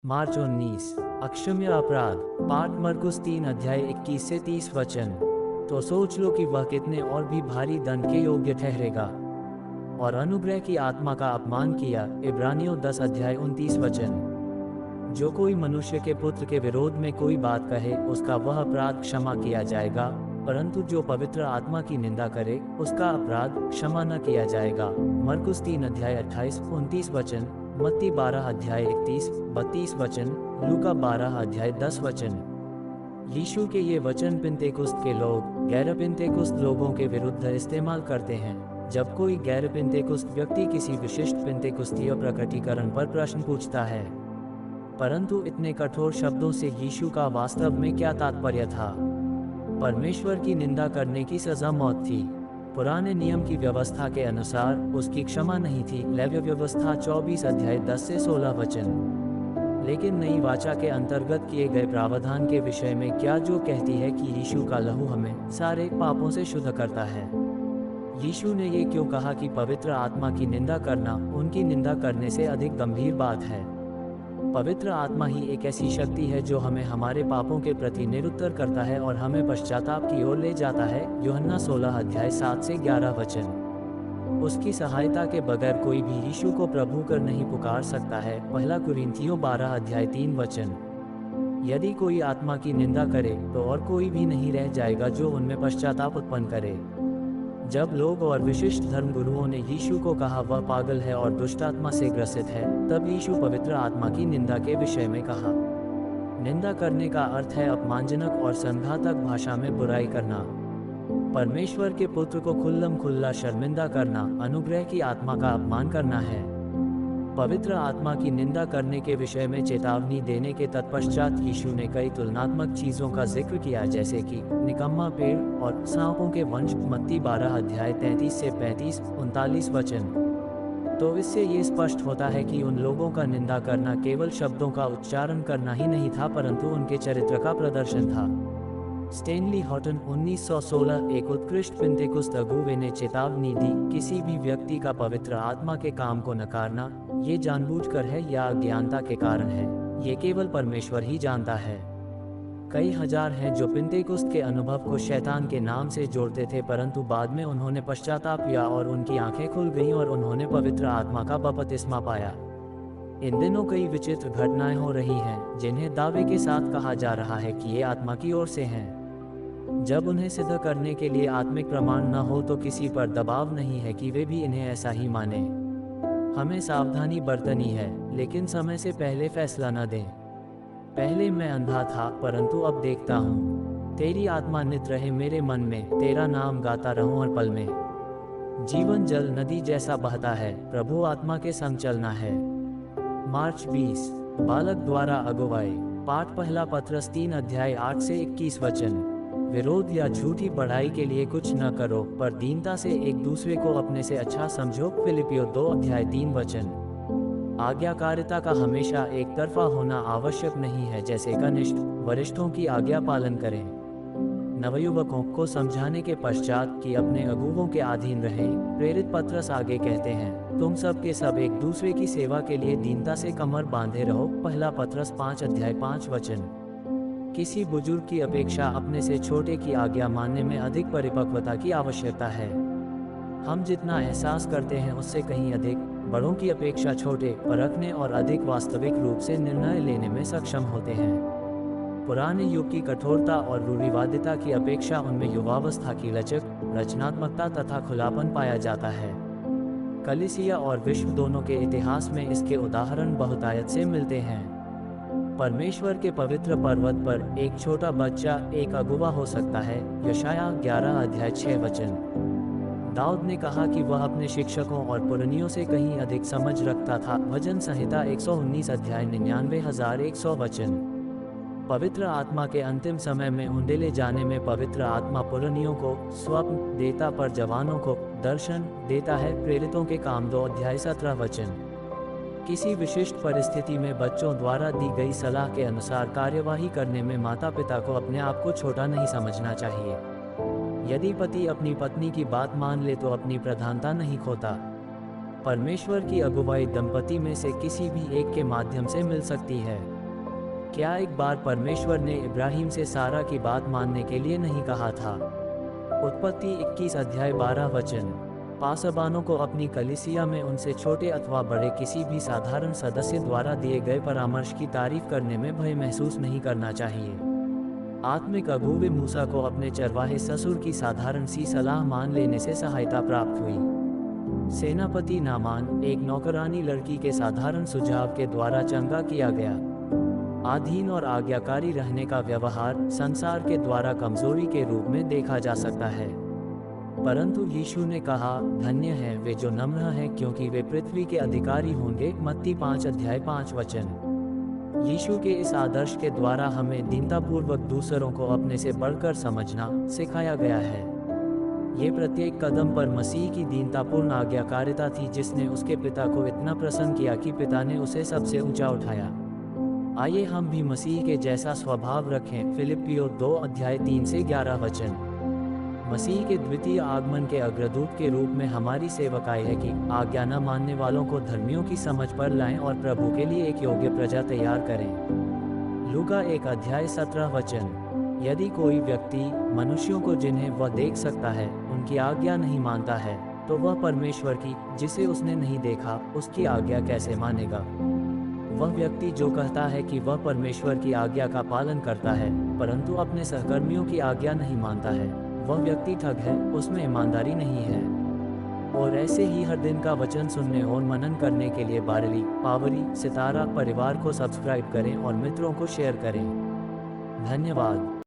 मार्च 19। अक्षम्य अपराध। पाठ मरकुस 3 अध्याय 21 से 30 वचन। तो सोच लो कि वह कितने और भी भारी दंड के योग्य ठहरेगा। और अनुग्रह की आत्मा का अपमान किया। इब्रानियों 10 अध्याय 29 वचन। जो कोई मनुष्य के पुत्र के विरोध में कोई बात कहे उसका वह अपराध क्षमा किया जाएगा, परंतु जो पवित्र आत्मा की निंदा करे उसका अपराध क्षमा न किया जाएगा। मरकुस 3 अध्याय 28-29 वचन, मत्ती 12 अध्याय 31-32 वचन, लूका 12 अध्याय 10 वचन। यीशु के ये वचन पिन्तेकुस्त के लोग गैर पिन्तेकुस्त लोगों के विरुद्ध इस्तेमाल करते हैं। जब कोई गैर पिन्तेकुस्त व्यक्ति किसी विशिष्ट पिन्तेकुस्तीय प्रकटीकरण पर प्रश्न पूछता है, परंतु इतने कठोर शब्दों से यीशु का वास्तव में क्या तात्पर्य था? परमेश्वर की निंदा करने की सजा मौत थी। पुराने नियम की व्यवस्था के अनुसार उसकी क्षमा नहीं थी। लेव्य व्यवस्था 24 अध्याय 10 से 16 वचन। लेकिन नई वाचा के अंतर्गत किए गए प्रावधान के विषय में क्या जो कहती है कि यीशु का लहू हमें सारे पापों से शुद्ध करता है। यीशु ने ये क्यों कहा कि पवित्र आत्मा की निंदा करना उनकी निंदा करने से अधिक गंभीर बात है? पवित्र आत्मा ही एक ऐसी शक्ति है जो हमें हमारे पापों के प्रति निरुत्तर करता है और हमें पश्चाताप की ओर ले जाता है। यूहन्ना 16 अध्याय 7 से 11 वचन। उसकी सहायता के बगैर कोई भी यीशु को प्रभु कर नहीं पुकार सकता है। पहला कुरिन्थियों 12 अध्याय 3 वचन। यदि कोई आत्मा की निंदा करे तो और कोई भी नहीं रह जाएगा जो उनमें पश्चाताप उत्पन्न करे। जब लोग और विशिष्ट धर्मगुरुओं ने यीशु को कहा वह पागल है और दुष्ट आत्मा से ग्रसित है, तब यीशु पवित्र आत्मा की निंदा के विषय में कहा। निंदा करने का अर्थ है अपमानजनक और संघातक भाषा में बुराई करना। परमेश्वर के पुत्र को खुल्लम खुल्ला शर्मिंदा करना अनुग्रह की आत्मा का अपमान करना है। पवित्र आत्मा की निंदा करने के विषय में चेतावनी देने के तत्पश्चात यीशु ने कई तुलनात्मक चीजों का जिक्र किया, जैसे कि निकम्मा पेड़ और सांपों के वंश। मत्ती 12 अध्याय 33 से 35-39 वचन। तो इससे ये स्पष्ट होता है कि उन लोगों का निंदा करना केवल शब्दों का उच्चारण करना ही नहीं था, परंतु उनके चरित्र का प्रदर्शन था। स्टेनली हॉटन 1916 एक उत्कृष्ट पिन्तेकुस्त अगुवे ने चेतावनी दी, किसी भी व्यक्ति का पवित्र आत्मा के काम को नकारना ये जानबूझकर है या अज्ञानता के कारण है, ये केवल परमेश्वर ही जानता है। कई हजार हैं जो पिन्तेकुस्त के अनुभव को शैतान के नाम से जोड़ते थे, परंतु बाद में उन्होंने पश्चाताप किया और उनकी आंखें खुल गईं और उन्होंने पवित्र आत्मा का बपतिस्मा पाया। इन दिनों कई विचित्र घटनाएं हो रही हैं जिन्हें दावे के साथ कहा जा रहा है कि ये आत्मा की ओर से हैं। जब उन्हें सिद्ध करने के लिए आत्मिक प्रमाण न हो तो किसी पर दबाव नहीं है कि वे भी इन्हें ऐसा ही माने। हमें सावधानी बरतनी है, लेकिन समय से पहले फैसला न दें। पहले मैं अंधा था परंतु अब देखता हूँ। तेरी आत्मा नित रहे मेरे मन में, तेरा नाम गाता रहूं हर पल में। जीवन जल नदी जैसा बहता है, प्रभु आत्मा के संग चलना है। मार्च 20। बालक द्वारा अगुवाई। पाठ पहला पत्रस 3 अध्याय 8 से 21 वचन। विरोध या झूठी बढ़ाई के लिए कुछ न करो, पर दीनता से एक दूसरे को अपने से अच्छा समझो। फिलिपियों 2 अध्याय 3 वचन। आज्ञाकारिता का हमेशा एक तरफा होना आवश्यक नहीं है, जैसे कनिष्ठ वरिष्ठों की आज्ञा पालन करें। नवयुवकों को समझाने के पश्चात कि अपने अगुवों के अधीन रहें, प्रेरित पत्रस आगे कहते हैं, तुम सब के सब एक दूसरे की सेवा के लिए दीनता से कमर बांधे रहो। पहला पत्रस 5 अध्याय 5 वचन। किसी बुजुर्ग की अपेक्षा अपने से छोटे की आज्ञा मानने में अधिक परिपक्वता की आवश्यकता है। हम जितना एहसास करते हैं उससे कहीं अधिक बड़ों की अपेक्षा छोटे, परखने और अधिक वास्तविक रूप से निर्णय लेने में सक्षम होते हैं। पुराने युग की कठोरता और रूढ़िवादिता की अपेक्षा उनमें युवावस्था की लचक, रचनात्मकता तथा खुलापन पाया जाता है। कलीसिया और विश्व दोनों के इतिहास में इसके उदाहरण बहुतायत से मिलते हैं। परमेश्वर के पवित्र पर्वत पर एक छोटा बच्चा एक अगुवा हो सकता है। यशायाह 11 अध्याय 6 वचन। दाऊद ने कहा कि वह अपने शिक्षकों और पुरनियों से कहीं अधिक समझ रखता था। भजन संहिता 119 अध्याय 99,100 वचन। पवित्र आत्मा के अंतिम समय में उंडेले जाने में पवित्र आत्मा पुरनियों को स्वप्न देता, पर जवानों को दर्शन देता है। प्रेरितों के काम 2 अध्याय 17 वचन। किसी विशिष्ट परिस्थिति में बच्चों द्वारा दी गई सलाह के अनुसार कार्यवाही करने में माता पिता को अपने आप को छोटा नहीं समझना चाहिए। यदि पति अपनी पत्नी की बात मान ले तो अपनी प्रधानता नहीं खोता। परमेश्वर की अगुवाई दंपति में से किसी भी एक के माध्यम से मिल सकती है। क्या एक बार परमेश्वर ने इब्राहिम से सारा की बात मानने के लिए नहीं कहा था? उत्पत्ति 21 अध्याय 12 वचन। पासबानों को अपनी कलीसिया में उनसे छोटे अथवा बड़े किसी भी साधारण सदस्य द्वारा दिए गए परामर्श की तारीफ करने में भय महसूस नहीं करना चाहिए। आत्मिक अगुवे मूसा को अपने चरवाहे ससुर की साधारण सी सलाह मान लेने से सहायता प्राप्त हुई। सेनापति नामान एक नौकरानी लड़की के साधारण सुझाव के द्वारा चंगा किया गया। अधीन और आज्ञाकारी रहने का व्यवहार संसार के द्वारा कमजोरी के रूप में देखा जा सकता है, परंतु यीशु ने कहा, धन्य हैं वे जो नम्र हैं क्योंकि वे पृथ्वी के अधिकारी होंगे। मत्ती 5 अध्याय 5 वचन। यीशु के इस आदर्श के द्वारा हमें दीनतापूर्वक दूसरों को अपने से बढ़कर समझना सिखाया गया है। ये प्रत्येक कदम पर मसीह की दीनतापूर्ण आज्ञाकारिता थी जिसने उसके पिता को इतना प्रसन्न किया कि पिता ने उसे सबसे ऊंचा उठाया। आइए हम भी मसीह के जैसा स्वभाव रखें। फिलिप्पियों 2 अध्याय 3 से 11 वचन। मसीह के द्वितीय आगमन के अग्रदूत के रूप में हमारी सेवकाई है कि आज्ञा न मानने वालों को धर्मियों की समझ पर लाएं और प्रभु के लिए एक योग्य प्रजा तैयार करें। लूका 1 अध्याय 17 वचन। यदि कोई व्यक्ति मनुष्यों को जिन्हें वह देख सकता है उनकी आज्ञा नहीं मानता है, तो वह परमेश्वर की, जिसे उसने नहीं देखा, उसकी आज्ञा कैसे मानेगा? वह व्यक्ति जो कहता है कि वह परमेश्वर की आज्ञा का पालन करता है परंतु अपने सहकर्मियों की आज्ञा नहीं मानता है, वह व्यक्ति ठग है, उसमें ईमानदारी नहीं है। और ऐसे ही हर दिन का वचन सुनने और मनन करने के लिए बारली, पावरी, सितारा परिवार को सब्सक्राइब करें और मित्रों को शेयर करें। धन्यवाद।